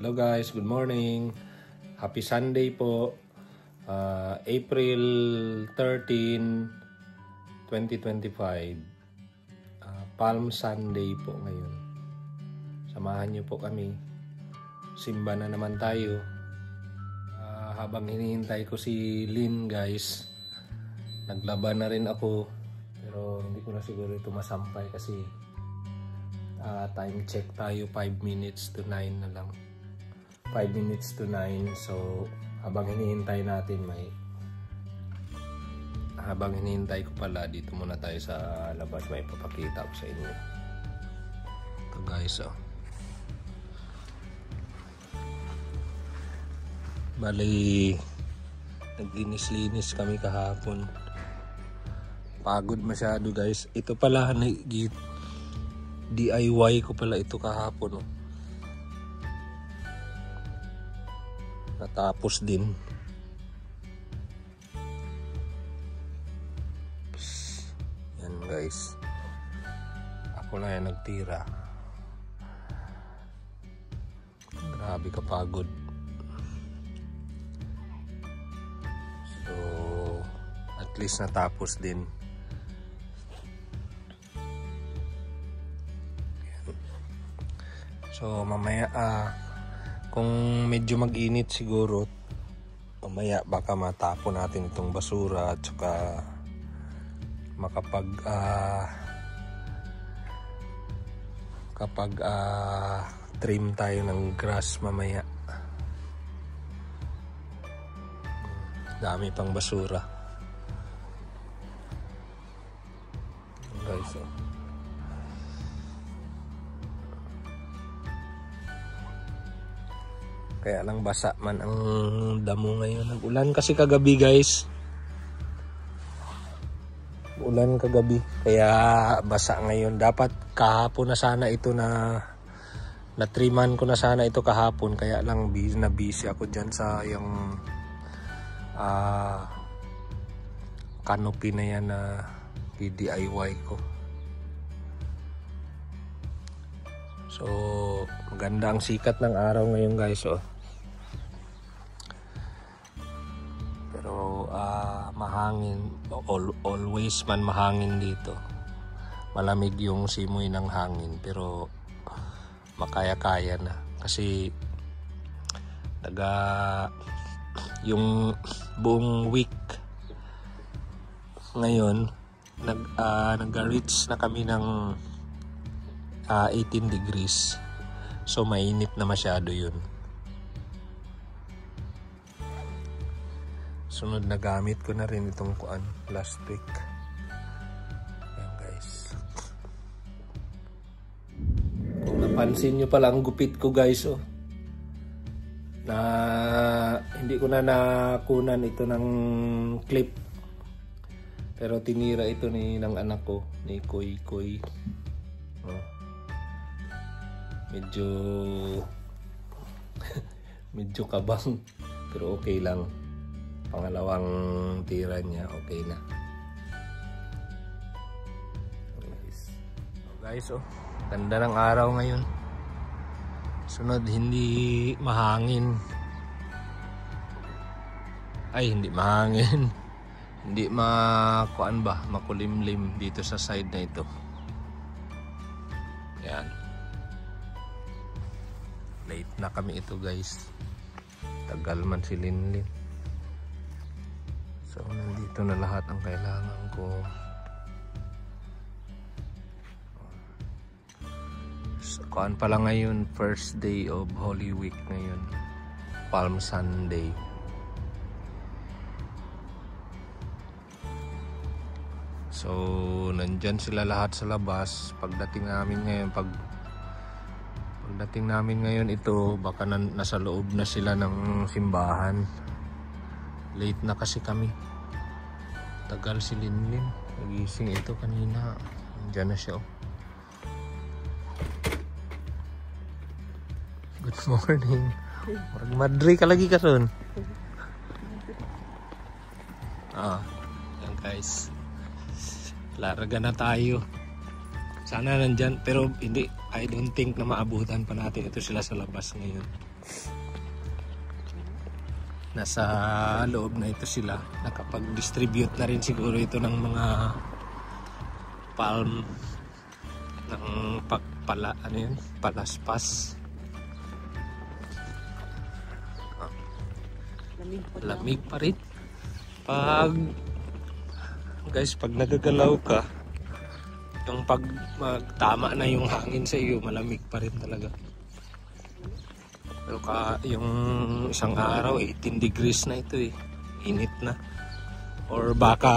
Hello guys, good morning. Happy Sunday po. April 13, 2025. Palm Sunday po ngayon. Samahan niyo po kami. Simba na naman tayo. Habang hinihintay ko si Lynn guys, naglaba na rin ako. Pero hindi ko na siguro ito masampay kasi time check tayo 5 minutes to 9 na lang. 5 minutes to 9. So habang hinihintay natin habang hinihintay ko pala, dito muna tayo sa labas, may papakita ko sa inyo. Ito guys, bali naglinis-linis kami kahapon. Pagod masyado guys. Ito pala DIY ko pala ito kahapon. Natapos din. Yan guys. Ako na yan nagtira. Grabe kapagod. So at least natapos din. So mamaya kung medyo mag-init siguro, mamaya baka matapon natin itong basura at saka kapag trim tayo ng grass mamaya. Dami pang basura. Guys, kaya lang basa man ang damo ngayon. Nag-ulan kasi kagabi guys. Ulan kagabi. Kaya basa ngayon. Dapat kahapon na sana ito na-triman ko na sana ito kahapon. Kaya lang busy ako dyan sa yung canopy na yan na DIY ko. So maganda ang sikat ng araw ngayon guys. Pero mahangin, always man mahangin dito. Malamig yung simoy ng hangin pero makaya-kaya na kasi yung buong week ngayon nag-reach na kami ng 18 degrees. So mainit na masyado yun. Sunod na gamit ko na rin itong last week. Ayan guys. Kung napansin nyo pala ang gupit ko guys, na hindi ko na nakunan ito ng clip. Pero tinira ito ng anak ko, ni Koy. Medyo kabang pero okay lang. Pangalawang tira niya, okay na. Guys, ganda ng araw ngayon. Sunod, hindi mahangin. Hindi mahangin. Hindi makulimlim dito sa side na ito. Yan. Late na kami ito guys. Tagal man si Linlin. So nandito na lahat ang kailangan ko. So kuan pala ngayon, first day of Holy Week ngayon. Palm Sunday. So nandyan sila lahat sa labas. Pagdating namin ngayon ito, baka nasa loob na sila ng simbahan. Late na kasi kami. Tagal si Linlin. Nagising ito kanina. Nandiyan na siya. Good morning. Madri ka lagi karon. Yan guys. Larga na tayo. Sana nandyan, pero hindi, I don't think na maabutan pa natin ito sila sa labas ngayon. Nasa loob na ito sila. Nakapag-distribute na rin siguro ito ng mga palm ng pagpala, ano yun? Palaspas. Lamig pa rin. Guys, pag nagagalaw ka, yung pag magtama na yung hangin sa iyo, malamig pa rin talaga. Pero yung isang araw, 18 degrees na ito eh. Init na. Or baka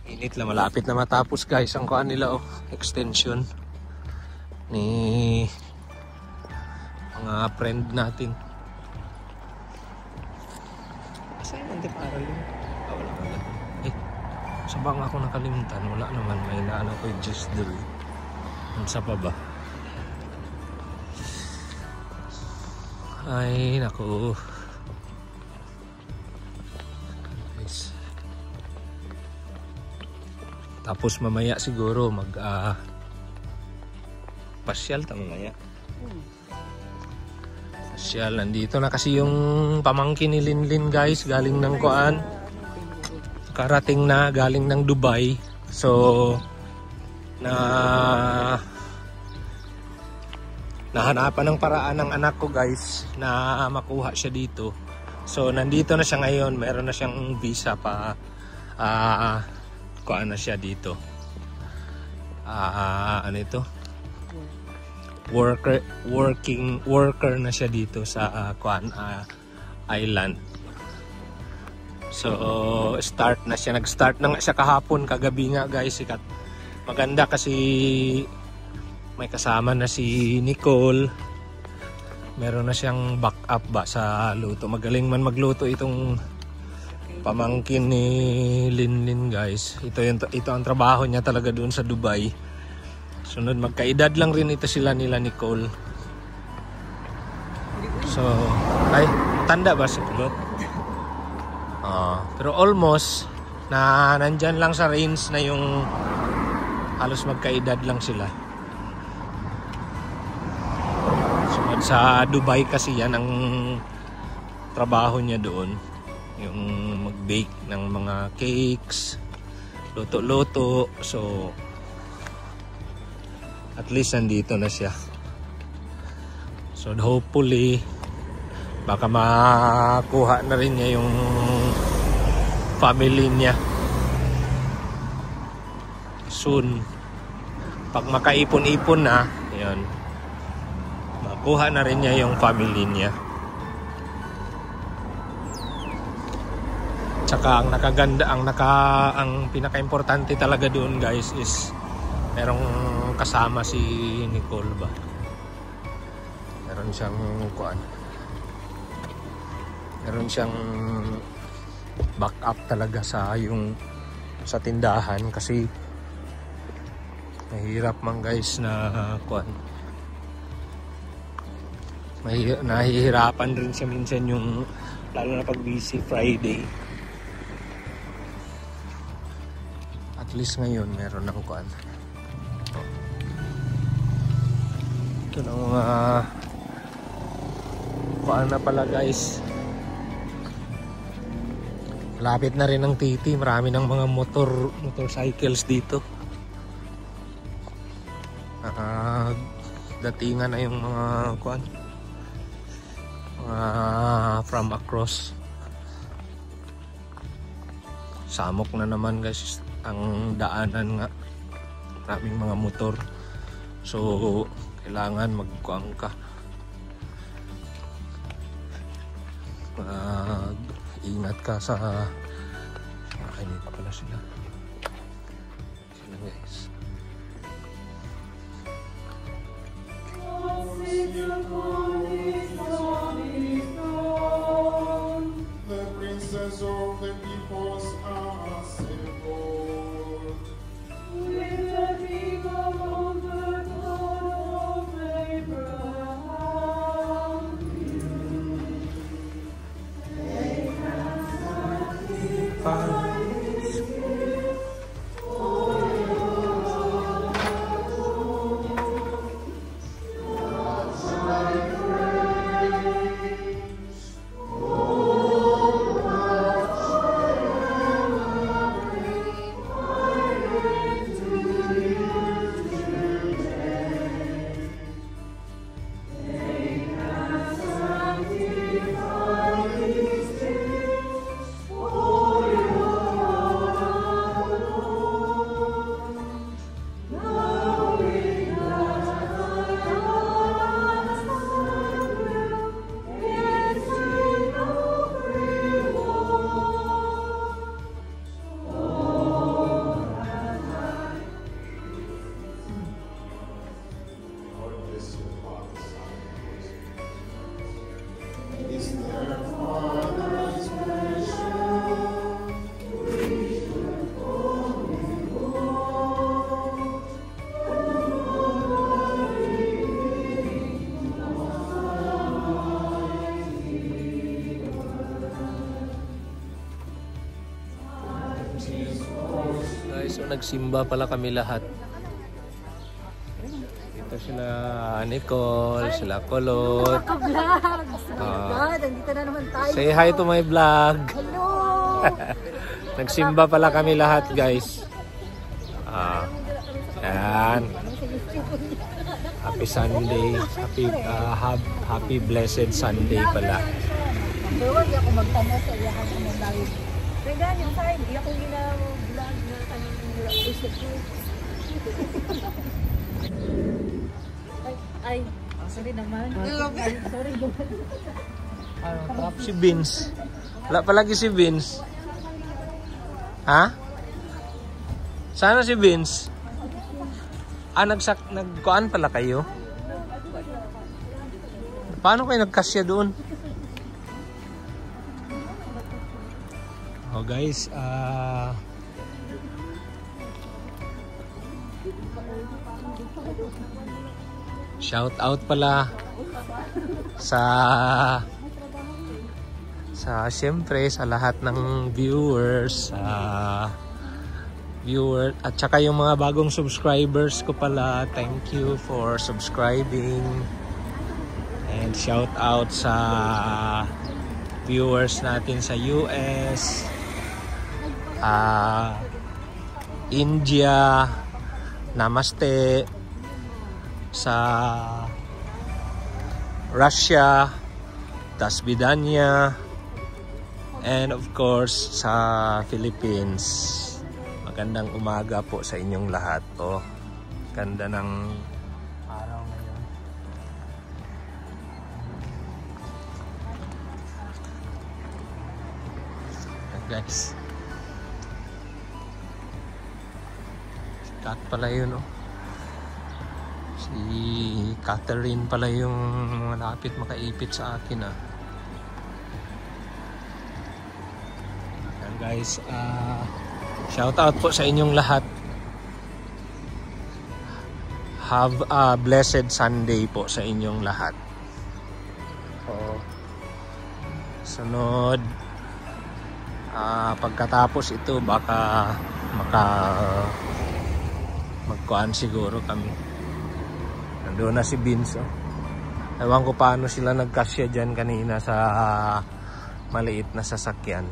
init lang, malapit na matapos guys ang kuan nila extension ni mga friend natin. Kasi hindi pa aral yun. Wala wala. Sa bang ako nakalimutan, wala naman, may naano ko yung just do. Sa pa ba? Ay, naku. Guys. Tapos mamaya siguro pasyal tamo maya. Pasyal, nandito na kasi yung pamangkin ni Linlin guys, galing ng kuan. Karating na, galing ng Dubai. So nahanapan ng paraan ng anak ko guys na makuha siya dito. So nandito na siya ngayon, meron na siyang visa pa kuan na siya dito. Ano ito? Worker na siya dito sa kuan island. So start na siya, nag-start na nga siya kahapon, kagabi nga guys. Maganda kasi may kasama na si Nicole. Meron na siyang backup ba sa luto. Magaling man magluto itong pamangkin ni Linlin guys. Ito ang trabaho niya talaga doon sa Dubai. Sunod, magkaedad lang rin ito sila nila Nicole. So, ay, tanda ba si Kulot? Pero almost na nandyan lang sa range na yung halos magkaedad lang sila. Sa Dubai kasi yan ang trabaho niya doon, yung mag-bake ng mga cakes, luto-luto. So at least nandito na siya. So hopefully baka makuha na rin niya yung family niya soon. Pag makaipon-ipon na, yun, kuha na rin niya yung family niya. Tsaka ang nakaganda, ang pinaka-importante talaga doon guys is merong kasama si Nicole ba. Meron siyang kuan. Meron siyang backup talaga sa tindahan kasi mahirap man guys na kuan. Nahihirapan rin siya minsan yung lalo na pag busy Friday. At least ngayon meron ng kuan. Ito ng mga kuan na pala guys. Lapit na rin ng titi, marami ng mga motorcycles dito. Datingan na yung mga kuan. From across. Samok na naman guys ang daanan nga, maraming mga motor. So kailangan magkuang ka, ingat ka sa dito pala sila guys. The princess of the peoples are assembled. With the king of the God of Abraham. They can sanctify his spirit for your Guys, so nagsimba pala kami lahat. Ito sila Nicole, sila Kulot. Vlogs! Oh my God, andito na naman tayo. Say hi to my vlog. Hello! Nagsimba pala kami lahat, guys. Yan. Happy Sunday. Happy blessed Sunday pala. Pero wag ako magtanong sa iyakan ko ng live. Kaya yung time, iya ko gina-vlog na kanyang Facebook ko. Ay, sorry naman. Sorry. Si Vince. Wala palagi si Vince. Ha? Sana si Vince. Nagkuan pala kayo? Paano kayo nagkasya doon? Oh guys, shout out pala sa siyempre sa lahat ng viewers, at saka yung mga bagong subscribers ko pala. Thank you for subscribing, and shout out sa viewers natin sa US, India, namaste, sa Russia, Dasvidanya, and of course sa Philippines. Magandang umaga po sa inyong lahat. Oh, ganda ng araw ngayon. Guys, Kat pala yun, oh. Si Catherine pala yung malapit makaipit sa akin, ah. Yan guys, shout out po sa inyong lahat. Have a blessed Sunday po sa inyong lahat. Sunod, pagkatapos ito baka magkuhan siguro kami. Nandun na si Vince, oh. Ewan ko paano sila nagkasya dyan kanina sa maliit na sasakyan.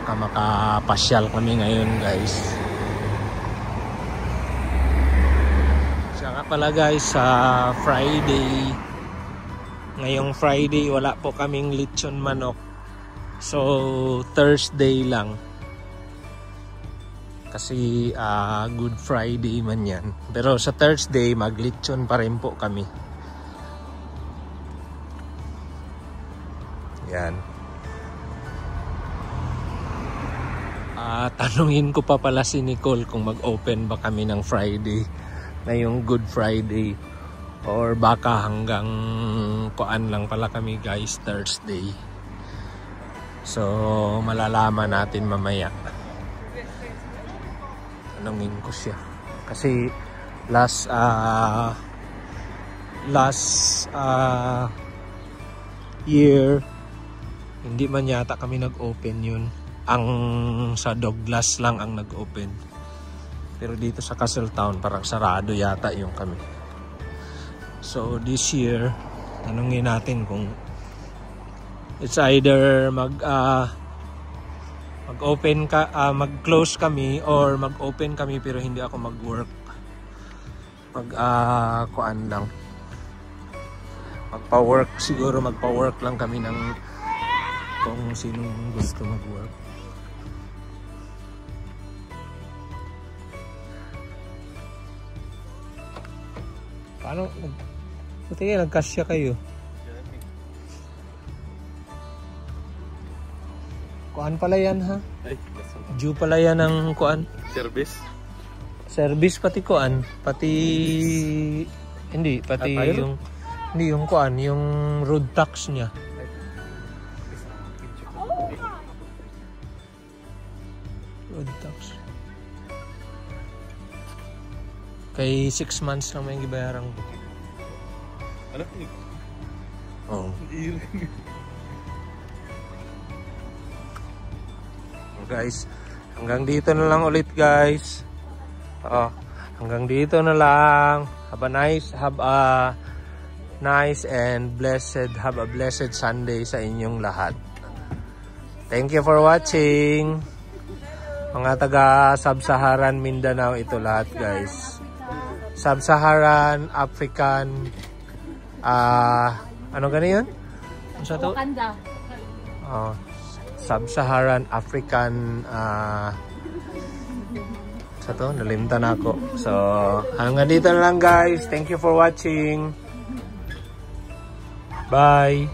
Baka makapasyal kami ngayon, guys. Siya nga pala, guys, sa Friday, ngayong Friday wala po kaming lechon manok. So Thursday lang. Kasi Good Friday man yan. Pero sa Thursday mag-lechon pa rin po kami. Yan. Tanungin ko pa pala si Nicole kung mag-open ba kami ng Friday, ngayong Good Friday, or baka hanggang kuan lang pala kami, guys, Thursday. So malalaman natin mamaya. Tanungin ko siya kasi last year hindi man yata kami nag-open yun. Ang sa Douglas lang ang nag-open. Pero dito sa Castletown parang sarado yata yung kami. So this year, tanungin natin kung it's either mag-open mag-close kami or mag-open kami pero hindi ako mag-work. Kuan lang. Magpa-work siguro, magpa-work lang kami ng kung sinong gusto mag-work. Paano buti kayo nagkasya kayo? Kuan pala yan, ha? Due pala yan ng kuan? Service? Service pati kuan, pati hindi, pati yung hindi yung kuan, yung road tax niya. Road tax. Kay 6 months lang may gibayaran ko. Ano? Oh. Guys, hanggang dito na lang ulit guys. Hanggang dito na lang. Have a nice and have a blessed Sunday sa inyong lahat. Thank you for watching. Mga taga Sub-Saharan Mindanao ito lahat guys. Sub-Saharan African ano ganyan? Ano sa to? Wakanda. Sub-Saharan African sa to, nalimtan ako. So, hanggang dito na lang guys. Thank you for watching. Bye.